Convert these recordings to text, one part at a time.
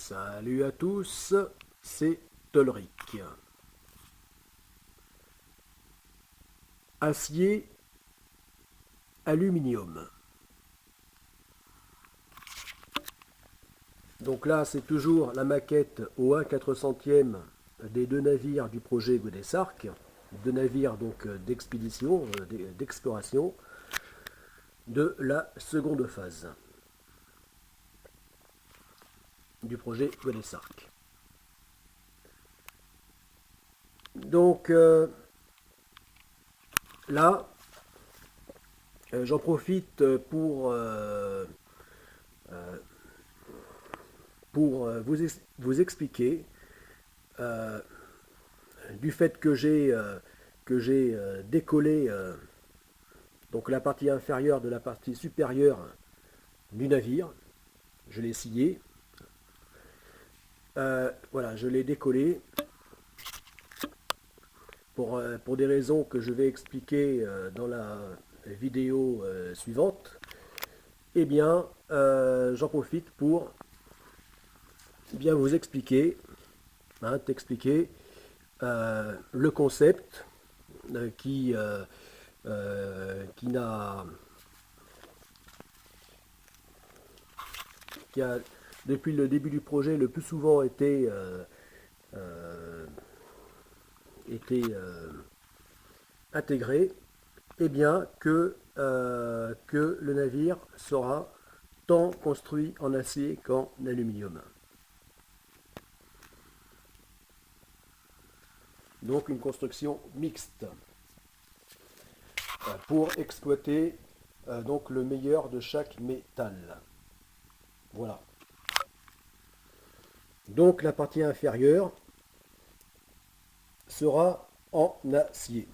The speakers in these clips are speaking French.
Salut à tous, c'est Tolric. Acier, aluminium. Donc là, c'est toujours la maquette au 1/400e des deux navires du projet Godessark. Deux navires donc d'expédition, d'exploration de la seconde phase du projet Godessark. Donc là, j'en profite pour vous expliquer du fait que j'ai décollé donc la partie inférieure de la partie supérieure du navire. Je l'ai scié. Voilà, je l'ai décollé pour des raisons que je vais expliquer dans la vidéo suivante. Eh bien, j'en profite pour bien vous expliquer, t'expliquer le concept qui a depuis le début du projet le plus souvent été intégré, et bien que le navire sera tant construit en acier qu'en aluminium. Donc une construction mixte pour exploiter donc le meilleur de chaque métal. Voilà. Donc la partie inférieure sera en acier,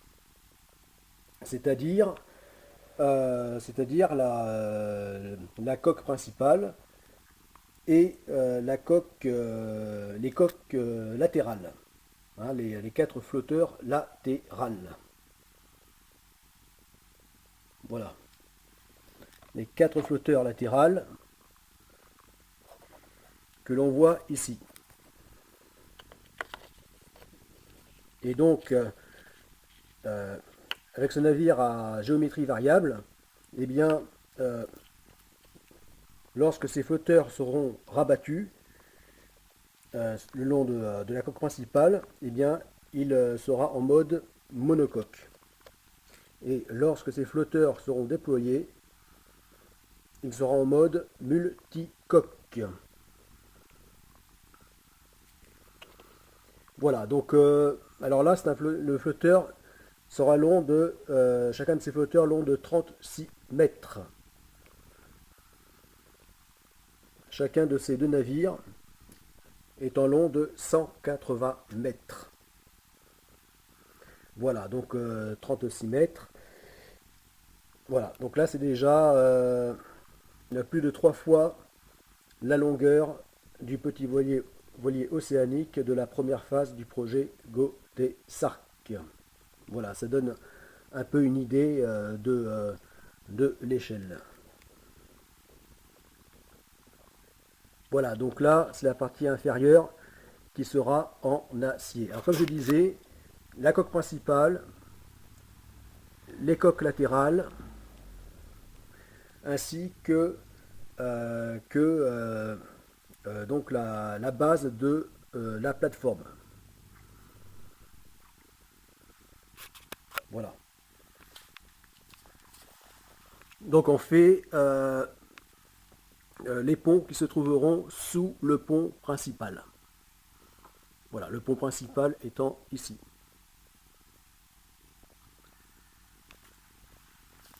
c'est-à-dire la coque principale et les coques latérales, les 4 flotteurs latérales. Voilà, les 4 flotteurs latérales que l'on voit ici. Et donc, avec ce navire à géométrie variable, eh bien, lorsque ces flotteurs seront rabattus le long de la coque principale, eh bien, il sera en mode monocoque. Et lorsque ces flotteurs seront déployés, il sera en mode multicoque. Voilà, donc alors là, le flotteur sera long de chacun de ces flotteurs long de 36 mètres. Chacun de ces deux navires étant long de 180 mètres. Voilà, donc 36 mètres. Voilà, donc là c'est déjà plus de 3 fois la longueur du petit voilier océanique de la première phase du projet Godessark. Voilà, ça donne un peu une idée de l'échelle. Voilà, donc là, c'est la partie inférieure qui sera en acier. Alors comme je disais, la coque principale, les coques latérales, ainsi que donc la base de la plateforme. Voilà. Donc on fait les ponts qui se trouveront sous le pont principal. Voilà, le pont principal étant ici.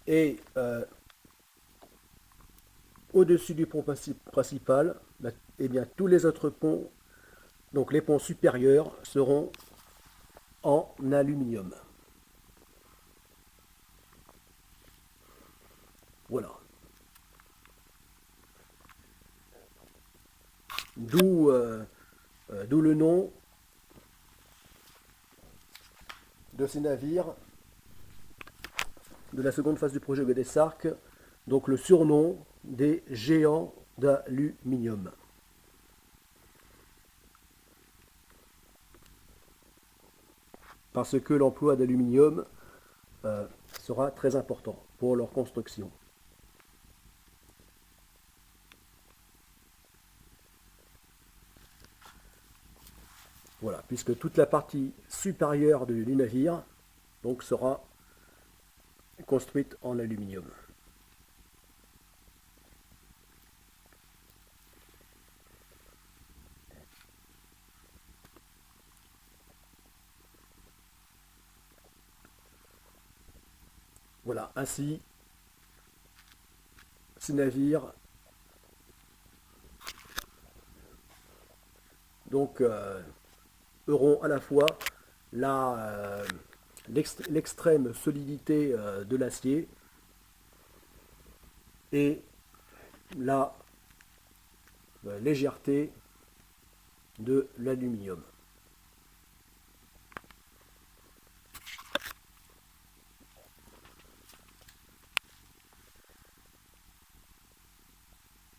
Et au-dessus du pont principal, eh bien, tous les autres ponts, donc les ponts supérieurs, seront en aluminium. Voilà. D'où le nom de ces navires de la seconde phase du projet Godessark, donc le surnom des géants d'aluminium. parce que l'emploi d'aluminium sera très important pour leur construction. Voilà, puisque toute la partie supérieure du navire donc, sera construite en aluminium. Voilà, ainsi, ces navires donc, auront à la fois l'extrême solidité de l'acier et la légèreté de l'aluminium.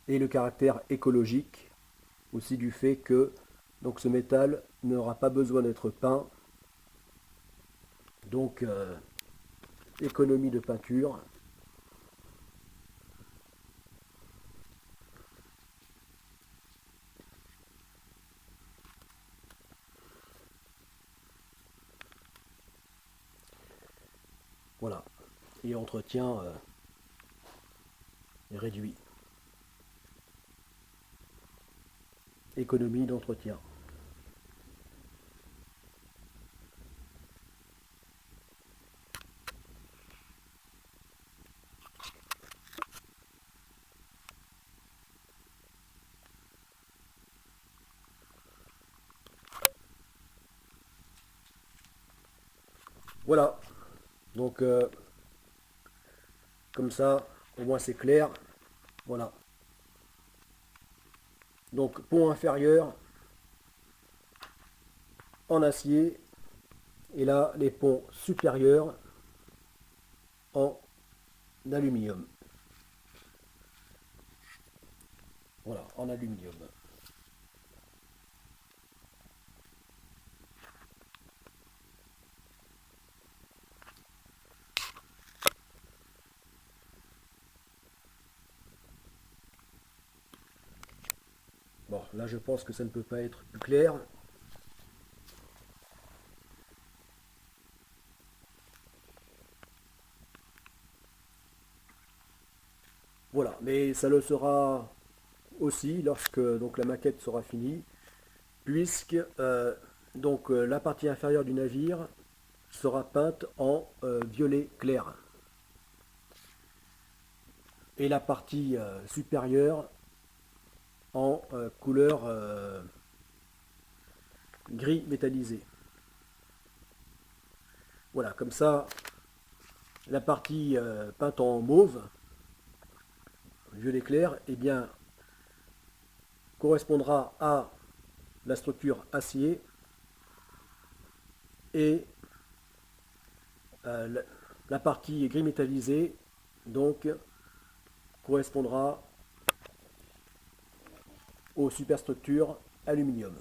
Et le caractère écologique aussi du fait que donc, ce métal n'aura pas besoin d'être peint. Donc économie de peinture. Voilà. Et entretien réduit. Économie d'entretien. Voilà. Donc comme ça, au moins c'est clair. Voilà. Donc pont inférieur en acier. Et là, les ponts supérieurs en aluminium. Voilà, en aluminium. Bon, là je pense que ça ne peut pas être plus clair. Voilà, mais ça le sera aussi lorsque donc, la maquette sera finie, puisque la partie inférieure du navire sera peinte en violet clair. Et la partie supérieure en couleur gris métallisé. Voilà, comme ça, la partie peinte en mauve, violet clair, eh bien, correspondra à la structure acier et la partie gris métallisé donc correspondra aux superstructures aluminium.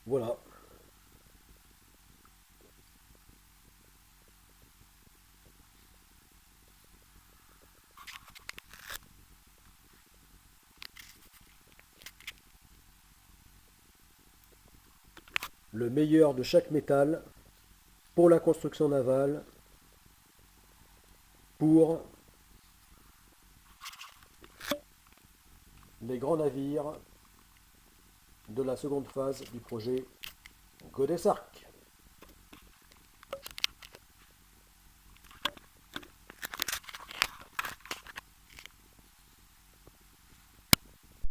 Voilà. Le meilleur de chaque métal pour la construction navale, pour les grands navires de la seconde phase du projet Godessark.